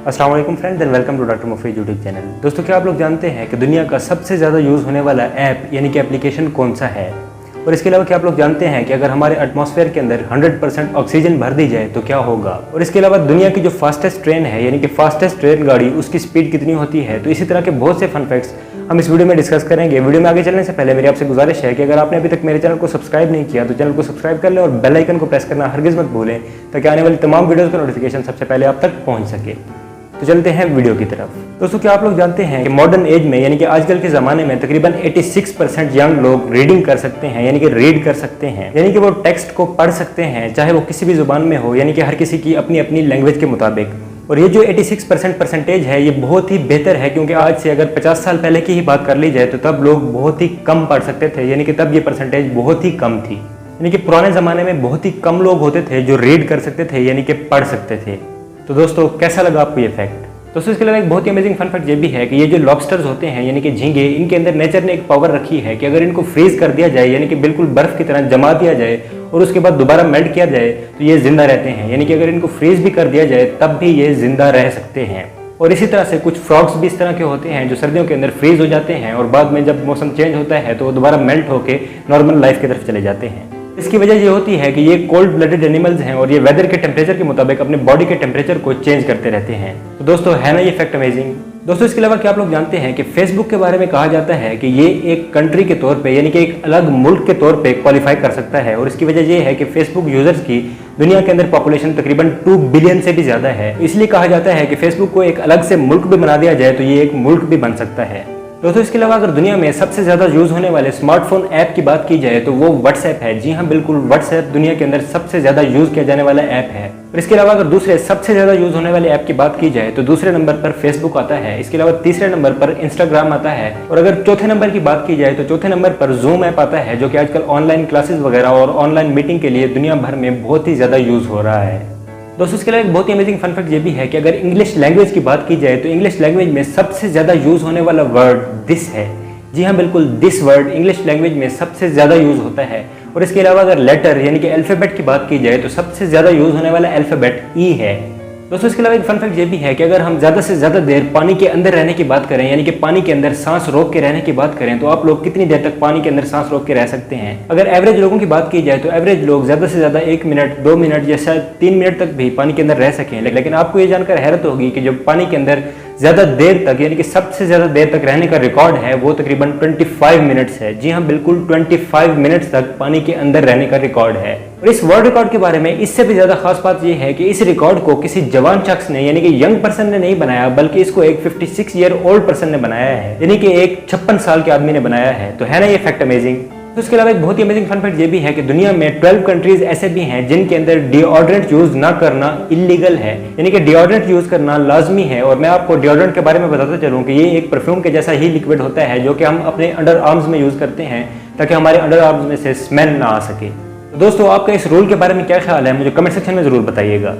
अस्सलाम वालेकुम friends and welcome to doctor Mufeed YouTube channel. दोस्तों, क्या आप लोग जानते हैं कि दुनिया का सबसे ज़्यादा यूज़ होने वाला ऐप यानी कि एप्लीकेशन कौन सा है? और इसके अलावा क्या आप लोग जानते हैं कि अगर हमारे एटमॉस्फेयर के अंदर 100% ऑक्सीजन भर दी जाए तो क्या होगा? और इसके अलावा दुनिया की जो फास्टेस्ट ट्रेन है यानी कि फास्टेस्ट ट्रेन गाड़ी, उसकी स्पीड कितनी होती है? तो इसी तरह के बहुत से फन फैक्ट्स हम इस वीडियो में डिस्कस करेंगे। वीडियो में आगे चलने से पहले मेरी आपसे गुजारिश है कि अगर आपने अभी तक मेरे चैनल को सब्सक्राइब नहीं किया तो चैनल को सब्सक्राइब कर लें और बेल आइकन को प्रेस करना हरगिज़ मत भूलें ताकि आने वाली तमाम वीडियोज़ का नोटिफिकेशन सबसे पहले आप तक पहुँच सके। तो चलते हैं वीडियो की तरफ। दोस्तों, क्या आप लोग जानते हैं कि मॉडर्न एज में यानी कि आजकल के ज़माने में तकरीबन 86% यंग लोग रीडिंग कर सकते हैं यानी कि रीड कर सकते हैं, यानी कि वो टेक्स्ट को पढ़ सकते हैं, चाहे वो किसी भी ज़ुबान में हो, यानी कि हर किसी की अपनी अपनी लैंग्वेज के मुताबिक। और ये जो 86% परसेंटेज है ये बहुत ही बेहतर है, क्योंकि आज से अगर 50 साल पहले की ही बात कर ली जाए तो तब लोग बहुत ही कम पढ़ सकते थे, यानी कि तब ये परसेंटेज बहुत ही कम थी। यानी कि पुराने ज़माने में बहुत ही कम लोग होते थे जो रीड कर सकते थे यानी कि पढ़ सकते थे। तो दोस्तों, कैसा लगा आपको ये फैक्ट? दोस्तों, इसके अलावा एक बहुत ही अमेजिंग फन फैक्ट ये भी है कि ये जो लॉबस्टर्स होते हैं यानी कि झींगे, इनके अंदर नेचर ने एक पावर रखी है कि अगर इनको फ्रीज कर दिया जाए यानी कि बिल्कुल बर्फ की तरह जमा दिया जाए और उसके बाद दोबारा मेल्ट किया जाए तो ये जिंदा रहते हैं, यानी कि अगर इनको फ्रीज भी कर दिया जाए तब भी ये जिंदा रह सकते हैं। और इसी तरह से कुछ फ्रॉग्स भी इस तरह के होते हैं जो सर्दियों के अंदर फ्रीज हो जाते हैं और बाद में जब मौसम चेंज होता है तो वो दोबारा मेल्ट होकर नॉर्मल लाइफ की तरफ चले जाते हैं। इसकी वजह ये होती है कि ये कोल्ड ब्लडेड एनिमल्स हैं और ये वेदर के टेम्परेचर के मुताबिक अपने बॉडी के टेम्परेचर को चेंज करते रहते हैं। तो दोस्तों, है ना ये फैक्ट अमेजिंग? दोस्तों, इसके अलावा क्या आप लोग जानते हैं कि फेसबुक के बारे में कहा जाता है कि ये एक कंट्री के तौर पे यानी कि एक अलग मुल्क के तौर पे क्वालिफाई कर सकता है। और इसकी वजह ये है कि फेसबुक यूजर्स की दुनिया के अंदर पॉपुलेशन तकरीबन 2 बिलियन से भी ज़्यादा है। इसलिए कहा जाता है कि फेसबुक को एक अलग से मुल्क भी बना दिया जाए तो ये एक मुल्क भी बन सकता है। दोस्तों, इसके अलावा अगर दुनिया में सबसे ज़्यादा यूज़ होने वाले स्मार्टफोन ऐप की बात की जाए तो वो व्हाट्सएप है। जी हाँ, बिल्कुल, व्हाट्सएप दुनिया के अंदर सबसे ज़्यादा यूज़ किया जाने वाला ऐप है। और इसके अलावा अगर दूसरे सबसे ज़्यादा यूज़ होने वाले ऐप की बात की जाए तो दूसरे नंबर पर फेसबुक आता है। इसके अलावा तीसरे नंबर पर इंस्टाग्राम आता है। और अगर चौथे नंबर की बात की जाए तो चौथे नंबर पर जूम ऐप आता है, जो कि आजकल ऑनलाइन क्लासेस वगैरह और ऑनलाइन मीटिंग के लिए दुनिया भर में बहुत ही ज़्यादा यूज़ हो रहा है। दोस्तों, इसके अलावा एक बहुत ही अमेजिंग फन फैक्ट ये भी है कि अगर इंग्लिश लैंग्वेज की बात की जाए तो इंग्लिश लैंग्वेज में सबसे ज़्यादा यूज़ होने वाला वर्ड दिस है। जी हाँ, बिल्कुल, दिस वर्ड इंग्लिश लैंग्वेज में सबसे ज़्यादा यूज़ होता है। और इसके अलावा अगर लेटर यानी कि अल्फ़ाबेट की बात की जाए तो सबसे ज़्यादा यूज़ होने वाला अल्फ़ाबेट ई है। दोस्तों, इसके अलावा एक फन फैक्ट ये भी है कि अगर हम ज़्यादा से ज़्यादा देर पानी के अंदर रहने की बात करें यानी कि पानी के अंदर सांस रोक के रहने की बात करें तो आप लोग कितनी देर तक पानी के अंदर सांस रोक के रह सकते हैं? अगर एवरेज लोगों की बात की जाए तो एवरेज लोग ज़्यादा से ज़्यादा 1 मिनट, 2 मिनट या शायद 3 मिनट तक भी पानी के अंदर रह सकें। लेकिन आपको ये जानकर हैरत होगी कि जो पानी के अंदर ज़्यादा देर तक यानी कि सबसे ज़्यादा देर तक रहने का रिकॉर्ड है वो तकरीबन 25 मिनट्स है। जी हाँ, बिल्कुल, 25 मिनट्स तक पानी के अंदर रहने का रिकॉर्ड है। और इस वर्ल्ड रिकॉर्ड के बारे में इससे भी ज़्यादा खास बात यह है कि इस रिकॉर्ड को किसी जवान शख्स ने यानी कि यंग पर्सन ने नहीं बनाया, बल्कि इसको एक 56 ईयर ओल्ड पर्सन ने बनाया है, यानी कि एक 56 साल के आदमी ने बनाया है। तो है ना ये फैक्ट अमेजिंग? तो इसके अलावा एक बहुत ही अमेजिंग फन फैक्ट ये भी है कि दुनिया में 12 कंट्रीज ऐसे भी हैं जिनके अंदर डिओड्रेंट यूज ना करना इलीगल है, यानी कि डिओड्रेंट यूज करना लाजमी है। और मैं आपको डिओड्रेंट के बारे में बताता चलूं कि ये एक परफ्यूम के जैसा ही लिक्विड होता है जो कि हम अपने अंडर आर्म्स में यूज करते हैं ताकि हमारे अंडर आर्म्स में से स्मेल ना आ सके। तो दोस्तों, आपका इस रूल के बारे में क्या ख्याल है? मुझे कमेंट सेक्शन में जरूर बताइएगा।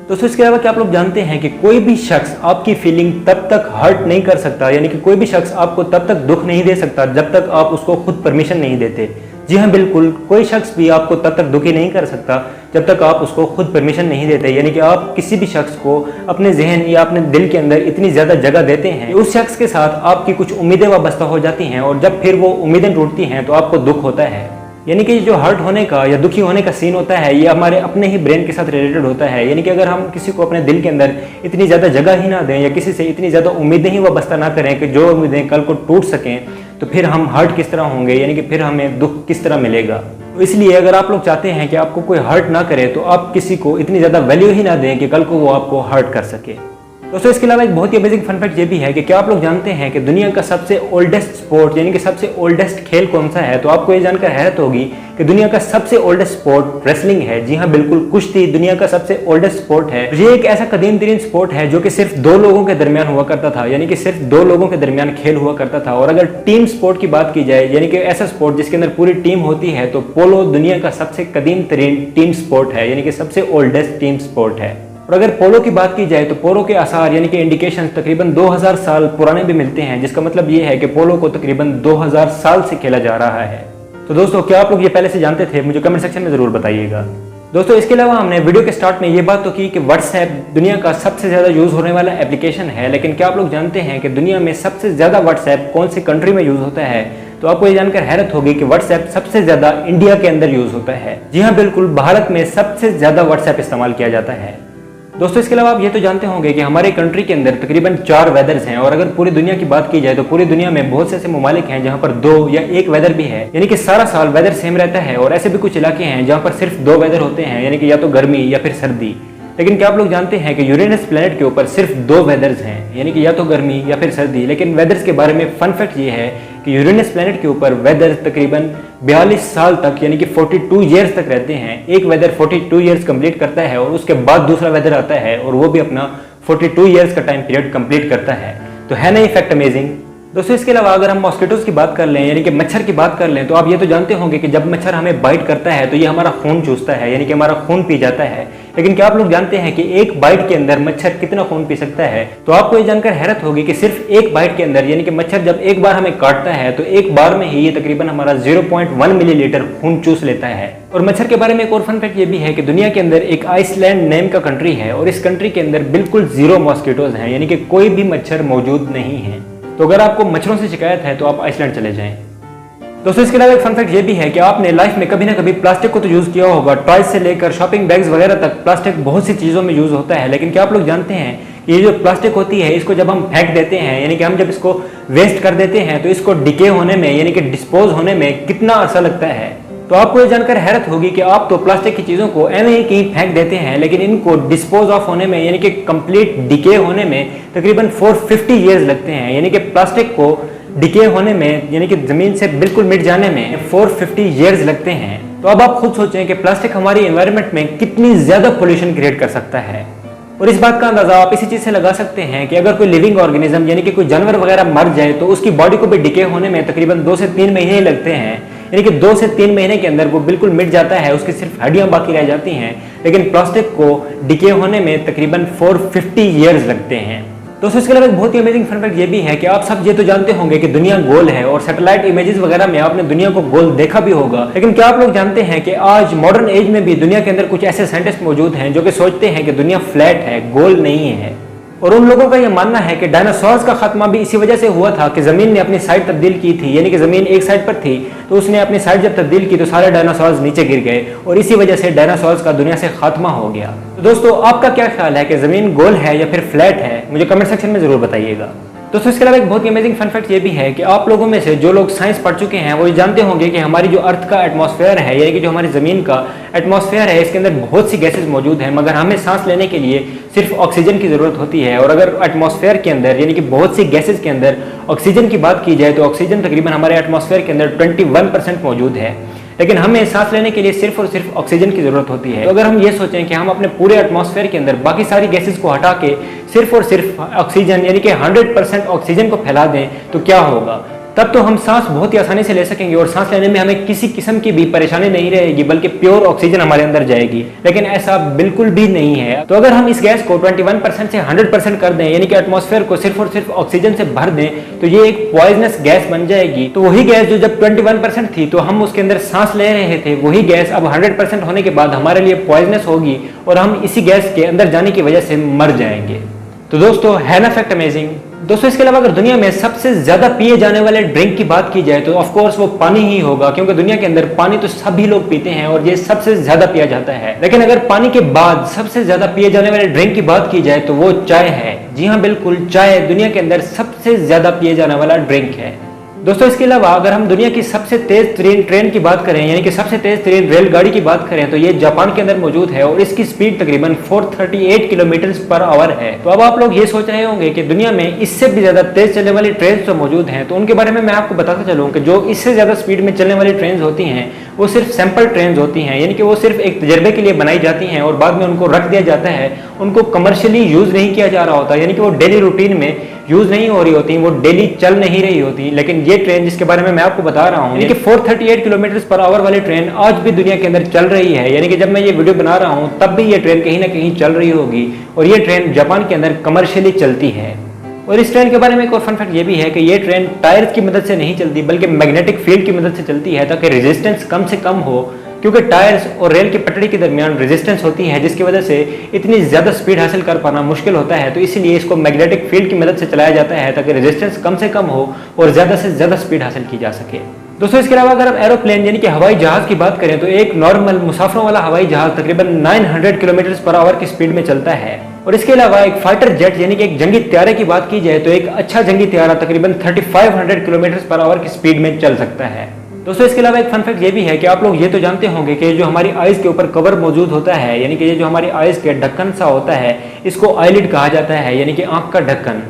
दोस्तों, इसके अलावा क्या आप लोग जानते हैं कि कोई भी शख्स आपकी फीलिंग तब तक हर्ट नहीं कर सकता, यानी कि कोई भी शख्स आपको तब तक दुख नहीं दे सकता जब तक आप उसको खुद परमिशन नहीं देते। जी हाँ, बिल्कुल, कोई शख्स भी आपको तब तक दुखी नहीं कर सकता जब तक आप उसको खुद परमिशन नहीं देते। यानी कि आप किसी भी शख्स को अपने जहन या अपने दिल के अंदर इतनी ज़्यादा जगह देते हैं कि उस शख्स के साथ आपकी कुछ उम्मीदें वाबस्ता हो जाती हैं और जब फिर वो उम्मीदें टूटती हैं तो आपको दुख होता है। यानी कि जो हर्ट होने का या दुखी होने का सीन होता है ये हमारे अपने ही ब्रेन के साथ रिलेटेड होता है। यानी कि अगर हम किसी को अपने दिल के अंदर इतनी ज़्यादा जगह ही ना दें या किसी से इतनी ज़्यादा उम्मीदें ही वाबस्ता ना करें कि जो उम्मीदें कल को टूट सकें, तो फिर हम हर्ट किस तरह होंगे, यानी कि फिर हमें दुख किस तरह मिलेगा। तो इसलिए अगर आप लोग चाहते हैं कि आपको कोई हर्ट ना करे तो आप किसी को इतनी ज़्यादा वैल्यू ही ना दें कि कल को वो आपको हर्ट कर सके। दोस्तों, इसके अलावा एक बहुत ही अमेजिंग फन फैक्ट ये भी है कि क्या आप लोग जानते हैं कि दुनिया का सबसे ओल्डेस्ट स्पोर्ट यानी कि सबसे ओल्डेस्ट खेल कौन सा है? तो आपको ये जानकर हैरत होगी कि दुनिया का सबसे ओल्डेस्ट स्पोर्ट रेसलिंग है। जी हाँ, बिल्कुल, कुश्ती दुनिया का सबसे ओल्डेस्ट स्पोर्ट है। ये एक ऐसा कदीम तरीन स्पोर्ट है जो कि सिर्फ 2 लोगों के दरमियान हुआ करता था, यानी कि सिर्फ 2 लोगों के दरमियान खेल हुआ करता था। और अगर टीम स्पोर्ट की बात की जाए यानी कि ऐसा स्पोर्ट जिसके अंदर पूरी टीम होती है तो पोलो दुनिया का सबसे कदीम तरीन टीम स्पोर्ट है, यानी कि सबसे ओल्डेस्ट टीम स्पोर्ट है। और अगर पोलो की बात की जाए तो पोलो के आसार यानी कि इंडिकेशन तकरीबन 2000 साल पुराने भी मिलते हैं, जिसका मतलब ये है कि पोलो को तकरीबन 2000 साल से खेला जा रहा है। तो दोस्तों, क्या आप लोग ये पहले से जानते थे? मुझे कमेंट सेक्शन में जरूर बताइएगा। दोस्तों इसके अलावा हमने वीडियो के स्टार्ट में ये बात तो की कि व्हाट्सएप दुनिया का सबसे ज़्यादा यूज़ होने वाला एप्लीकेशन है, लेकिन क्या आप लोग जानते हैं कि दुनिया में सबसे ज़्यादा व्हाट्सएप कौन सी कंट्री में यूज़ होता है? तो आपको ये जानकर हैरत होगी कि व्हाट्सएप सबसे ज़्यादा इंडिया के अंदर यूज़ होता है। जी हाँ बिल्कुल, भारत में सबसे ज़्यादा व्हाट्सएप इस्तेमाल किया जाता है। दोस्तों इसके अलावा आप ये तो जानते होंगे कि हमारे कंट्री के अंदर तकरीबन 4 वेदर्स हैं, और अगर पूरी दुनिया की बात की जाए तो पूरी दुनिया में बहुत से ऐसे ममालिक हैं जहां पर 2 या 1 वेदर भी है, यानी कि सारा साल वेदर सेम रहता है। और ऐसे भी कुछ इलाके हैं जहां पर सिर्फ 2 वेदर होते हैं, यानी कि या तो गर्मी या फिर सर्दी। लेकिन क्या आप लोग जानते हैं कि यूरेनस प्लैनेट के ऊपर सिर्फ 2 वेदर्स हैं, यानी कि या तो गर्मी या फिर सर्दी। लेकिन वेदर्स के बारे में फन फैक्ट ये है कि यूरेनस प्लैनेट के ऊपर वेदर तकरीबन 42 साल तक, यानी कि 42 ईयर्स तक रहते हैं। एक वेदर 42 ईयर्स कंप्लीट करता है और उसके बाद दूसरा वेदर आता है और वो भी अपना 42 ईयर्स का टाइम पीरियड कंप्लीट करता है। तो है ना ये फैक्ट अमेजिंग? दोस्तों इसके अलावा अगर हम मॉस्किटोज की बात कर लें, यानी कि मच्छर की बात कर लें, तो आप ये तो जानते होंगे कि जब मच्छर हमें बाइट करता है तो ये हमारा खून चूसता है, यानी कि हमारा खून पी जाता है। लेकिन क्या आप लोग जानते हैं कि एक बाइट के अंदर मच्छर कितना खून पी सकता है? तो आपको ये जानकर हैरत होगी कि सिर्फ एक बाइट के अंदर, यानी कि मच्छर जब एक बार हमें काटता है तो एक बार में ही ये तकरीबन हमारा 0.1 मिलीलीटर खून चूस लेता है। और मच्छर के बारे में एक और फन फैक्ट ये भी है कि दुनिया के अंदर एक आइसलैंड नेम का कंट्री है और इस कंट्री के अंदर बिल्कुल 0 मॉस्किटोज हैं, यानी कि कोई भी मच्छर मौजूद नहीं है। तो अगर आपको मच्छरों से शिकायत है तो आप आइसलैंड चले जाएं। दोस्तों इसके अलावा एक फन फैक्ट ये भी है कि आपने लाइफ में कभी ना कभी प्लास्टिक को तो यूज किया होगा। टॉयज से लेकर शॉपिंग बैग्स वगैरह तक प्लास्टिक बहुत सी चीजों में यूज होता है। लेकिन क्या आप लोग जानते हैं कि ये जो प्लास्टिक होती है इसको जब हम फेंक देते हैं, यानी कि हम जब इसको वेस्ट कर देते हैं तो इसको डिके होने में, यानी कि डिस्पोज होने में कितना अरसा लगता है? तो आपको ये जानकर हैरत होगी कि आप तो प्लास्टिक की चीजों को ऐसे ही कहीं फेंक देते हैं, लेकिन इनको डिस्पोज ऑफ होने में, यानी कि कंप्लीट डिके होने में तकरीबन 450 ईयर्स लगते हैं। यानी कि प्लास्टिक को डिके होने में, यानी कि जमीन से बिल्कुल मिट जाने में 450 ईयर्स लगते हैं। तो अब आप खुद सोचें कि प्लास्टिक हमारी एनवायरनमेंट में कितनी ज्यादा पोल्यूशन क्रिएट कर सकता है। और इस बात का अंदाजा आप इसी चीज से लगा सकते हैं कि अगर कोई लिविंग ऑर्गेनिज्म, यानी कि कोई जानवर वगैरह मर जाए तो उसकी बॉडी को भी डिके होने में तकरीबन 2 से 3 महीने लगते हैं। यानी कि 2 से 3 महीने के अंदर वो बिल्कुल मिट जाता है, उसकी सिर्फ हड्डियां बाकी रह जाती हैं। लेकिन प्लास्टिक को डिके होने में तकरीबन 450 ईयर्स लगते हैं। दोस्तों इसके अलावा एक बहुत ही अमेजिंग फन फैक्ट ये भी है कि आप सब ये तो जानते होंगे कि दुनिया गोल है और सैटेलाइट इमेजेस वगैरह में आपने दुनिया को गोल देखा भी होगा। लेकिन क्या आप लोग जानते हैं कि आज मॉडर्न एज में भी दुनिया के अंदर कुछ ऐसे साइंटिस्ट मौजूद हैं जो कि सोचते हैं कि दुनिया फ्लैट है, गोल नहीं है। और उन लोगों का यह मानना है कि डायनासोर्स का खात्मा भी इसी वजह से हुआ था कि जमीन ने अपनी साइड तब्दील की थी, यानी कि जमीन एक साइड पर थी तो उसने अपनी साइड जब तब्दील की तो सारे डायनासोर्स नीचे गिर गए और इसी वजह से डायनासोर्स का दुनिया से खात्मा हो गया। तो दोस्तों आपका क्या ख्याल है कि जमीन गोल है या फिर फ्लैट है? मुझे कमेंट सेक्शन में जरूर बताइएगा। दोस्तों इसके अलावा एक बहुत ही अमेजिंग फन फैक्ट ये भी है कि आप लोगों में से जो लोग साइंस पढ़ चुके हैं वो ये जानते होंगे कि हमारी जो अर्थ का एटमॉस्फेयर है, यानी कि जो हमारी ज़मीन का एटमॉस्फेयर है, इसके अंदर बहुत सी गैसेज मौजूद हैं, मगर हमें सांस लेने के लिए सिर्फ ऑक्सीजन की ज़रूरत होती है। और अगर एटमॉस्फेयर के अंदर, यानी कि बहुत सी गैसेज के अंदर ऑक्सीजन की बात की जाए तो ऑक्सीजन तकरीबन हमारे एटमॉस्फेयर के अंदर 21% मौजूद है। लेकिन हमें सांस लेने के लिए सिर्फ और सिर्फ ऑक्सीजन की जरूरत होती है। तो अगर हम ये सोचें कि हम अपने पूरे एटमॉस्फेयर के अंदर बाकी सारी गैसेस को हटा के सिर्फ और सिर्फ ऑक्सीजन, यानी कि 100% ऑक्सीजन को फैला दें तो क्या होगा? तब तो हम सांस बहुत ही आसानी से ले सकेंगे और सांस लेने में हमें किसी किस्म की भी परेशानी नहीं रहेगी, बल्कि प्योर ऑक्सीजन हमारे अंदर जाएगी। लेकिन ऐसा बिल्कुल भी नहीं है। तो अगर हम इस गैस को 21% से 100% कर दें, यानी कि एटमॉस्फेयर को सिर्फ और सिर्फ ऑक्सीजन से भर दें, तो ये एक पॉइजनस गैस बन जाएगी। तो वही गैस जो जब 21% थी तो हम उसके अंदर सांस ले रहे थे, वही गैस अब 100% होने के बाद हमारे लिए पॉइजनस होगी और हम इसी गैस के अंदर जाने की वजह से मर जाएंगे। तो दोस्तों है ना फैक्ट अमेजिंग? दोस्तों इसके अलावा अगर दुनिया में सबसे ज्यादा पिए जाने वाले ड्रिंक की बात की जाए तो ऑफ कोर्स वो पानी ही होगा, क्योंकि दुनिया के अंदर पानी तो सभी लोग पीते हैं और ये सबसे ज्यादा पिया जाता है। लेकिन अगर पानी के बाद सबसे ज्यादा पिए जाने वाले ड्रिंक की बात की जाए तो वो चाय है। जी हाँ बिल्कुल, चाय दुनिया के अंदर सबसे ज्यादा पिए जाने वाला ड्रिंक है। दोस्तों इसके अलावा अगर हम दुनिया की सबसे तेज तरीन ट्रेन की बात करें, यानी कि सबसे तेज तरीन रेलगाड़ी की बात करें, तो ये जापान के अंदर मौजूद है और इसकी स्पीड तकरीबन 438 किलोमीटर/आवर है। तो अब आप लोग ये सोच रहे होंगे कि दुनिया में इससे भी ज्यादा तेज चलने वाली ट्रेन तो मौजूद हैं, तो उनके बारे में मैं आपको बताता चलूं कि जो इससे ज्यादा स्पीड में चलने वाली ट्रेन होती हैं वो सिर्फ सैंपल ट्रेन होती हैं, यानी कि वो सिर्फ एक तजर्बे के लिए बनाई जाती हैं और बाद में उनको रख दिया जाता है। उनको कमर्शियली यूज नहीं किया जा रहा होता, यानी कि वो डेली रूटीन में यूज नहीं हो रही होती, वो डेली चल नहीं रही होती। लेकिन ये ट्रेन जिसके बारे में मैं आपको बता रहा हूँ, यानी कि 438 किलोमीटर/आवर वाली ट्रेन आज भी दुनिया के अंदर चल रही है। यानी कि जब मैं ये वीडियो बना रहा हूँ तब भी ये ट्रेन कहीं ना कहीं चल रही होगी और ये ट्रेन जापान के अंदर कमर्शियली चलती है। और इस ट्रेन के बारे में एक और फन फैक्ट ये भी है कि ये ट्रेन टायर्स की मदद से नहीं चलती, बल्कि मैग्नेटिक फील्ड की मदद से चलती है, ताकि रेजिस्टेंस कम से कम हो। क्योंकि टायर्स और रेल की पटड़ी के दरमियान रेजिस्टेंस होती है, जिसकी वजह से इतनी ज़्यादा स्पीड हासिल कर पाना मुश्किल होता है। तो इसीलिए इसको मैग्नेटिक फील्ड की मदद से चलाया जाता है ताकि रेजिस्टेंस कम से कम हो और ज़्यादा से ज़्यादा स्पीड हासिल की जा सके। दोस्तों इसके अलावा अगर आप एरोप्लेन यानी कि हवाई जहाज की बात करें तो एक नॉर्मल मुसाफिरों वाला हवाई जहाज तकरीबन 900 किलोमीटर पर आवर की स्पीड में चलता है। और इसके अलावा एक फाइटर जेट यानी कि एक जंगी त्यारे की बात की जाए तो एक अच्छा जंगी त्यारा तकरीबन 3500 किलोमीटर पर आवर की स्पीड में चल सकता है। दोस्तों इसके अलावा एक फन फैक्ट ये भी है कि आप लोग ये तो जानते होंगे कि जो हमारी आइज के ऊपर कवर मौजूद होता है यानी कि ये जो हमारी आइज के ढक्कन सा होता है इसको आईलिड कहा जाता है, यानी कि आंख का ढक्कन।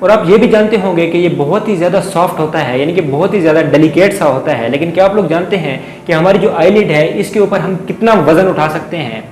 और आप ये भी जानते होंगे कि ये बहुत ही ज़्यादा सॉफ्ट होता है, यानी कि बहुत ही ज़्यादा डेलिकेट सा होता है। लेकिन क्या आप लोग जानते हैं कि हमारी जो आईलिड है इसके ऊपर हम कितना वजन उठा सकते हैं?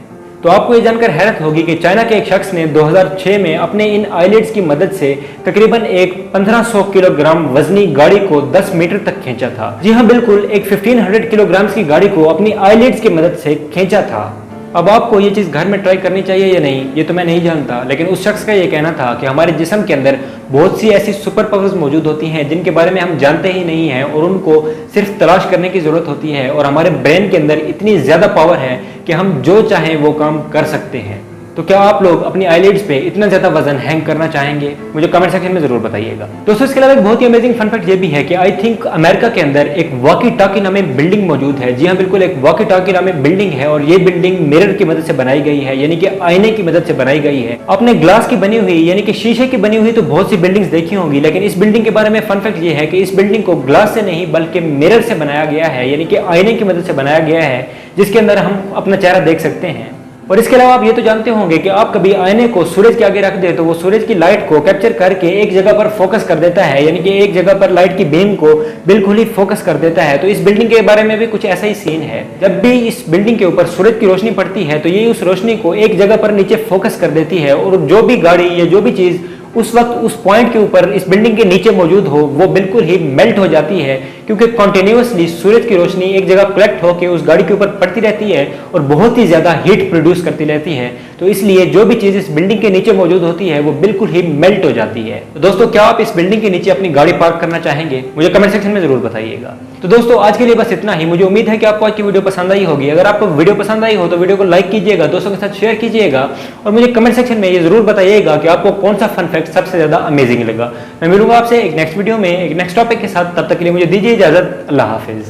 तो आपको ये जानकर हैरत होगी कि चाइना के एक शख्स ने 2006 में अपने इन आईलिड्स की मदद से तकरीबन एक 1500 किलोग्राम वजनी गाड़ी को 10 मीटर तक खींचा था। जी हाँ बिल्कुल, एक 1500 किलोग्राम की गाड़ी को अपनी आईलिड्स की मदद से खींचा था। अब आपको ये चीज़ घर में ट्राई करनी चाहिए या नहीं ये तो मैं नहीं जानता, लेकिन उस शख्स का ये कहना था कि हमारे जिस्म के अंदर बहुत सी ऐसी सुपर पावर्स मौजूद होती हैं जिनके बारे में हम जानते ही नहीं हैं और उनको सिर्फ तलाश करने की ज़रूरत होती है। और हमारे ब्रेन के अंदर इतनी ज़्यादा पावर है कि हम जो चाहें वो काम कर सकते हैं। तो क्या आप लोग अपनी आईलिड्स पे इतना ज़्यादा वजन हैंग करना चाहेंगे? मुझे कमेंट सेक्शन में ज़रूर बताइएगा। दोस्तों इसके अलावा एक बहुत ही अमेजिंग फन फैक्ट ये भी है कि आई थिंक अमेरिका के अंदर एक वॉकी टॉकी नामे बिल्डिंग मौजूद है। जी हाँ बिल्कुल, एक वॉकी टॉकी नामे बिल्डिंग है और ये बिल्डिंग मिरर की मदद से बनाई गई है, यानी कि आईने की मदद से बनाई गई है। आपने ग्लास की बनी हुई यानी कि शीशे की बनी हुई तो बहुत सी बिल्डिंग्स देखी होंगी, लेकिन इस बिल्डिंग के बारे में फन फैक्ट ये है कि इस बिल्डिंग को ग्लास से नहीं बल्कि मिरर से बनाया गया है, यानी कि आईने की मदद से बनाया गया है जिसके अंदर हम अपना चेहरा देख सकते हैं। और इसके अलावा आप ये तो जानते होंगे कि आप कभी आईने को सूरज के आगे रख दे तो वो सूरज की लाइट को कैप्चर करके एक जगह पर फोकस कर देता है, यानी कि एक जगह पर लाइट की बीम को बिल्कुल ही फोकस कर देता है। तो इस बिल्डिंग के बारे में भी कुछ ऐसा ही सीन है। जब भी इस बिल्डिंग के ऊपर सूरज की रोशनी पड़ती है तो ये उस रोशनी को एक जगह पर नीचे फोकस कर देती है और जो भी गाड़ी या जो भी चीज उस वक्त उस पॉइंट के ऊपर इस बिल्डिंग के नीचे मौजूद हो वो बिल्कुल ही मेल्ट हो जाती है, क्योंकि कॉन्टिन्यूसली सूरज की रोशनी एक जगह कलेक्ट होकर उस गाड़ी के ऊपर पड़ती रहती है और बहुत ही ज्यादा हीट प्रोड्यूस करती रहती है। तो इसलिए जो भी चीज इस बिल्डिंग के नीचे मौजूद होती है वो बिल्कुल ही मेल्ट हो जाती है। तो दोस्तों क्या आप इस बिल्डिंग के नीचे अपनी गाड़ी पार्क करना चाहेंगे? मुझे कमेंट सेक्शन में जरूर बताइएगा। तो दोस्तों आज के लिए बस इतना ही। मुझे उम्मीद है कि आपको आज की वीडियो पसंद आई होगी। अगर आपको वीडियो पसंद आई हो तो वीडियो को लाइक कीजिएगा, दोस्तों के साथ शेयर कीजिएगा और मुझे कमेंट सेक्शन में ये जरूर बताइएगा कि आपको कौन सा फन फैक्ट सबसे ज्यादा अमेजिंग लगा। मैं मिलूंगा आपसे एक नेक्स्ट वीडियो में एक नेक्स्ट टॉपिक के साथ। तब तक के लिए मुझे दीजिए इजाजत। अल्लाह हाफिज।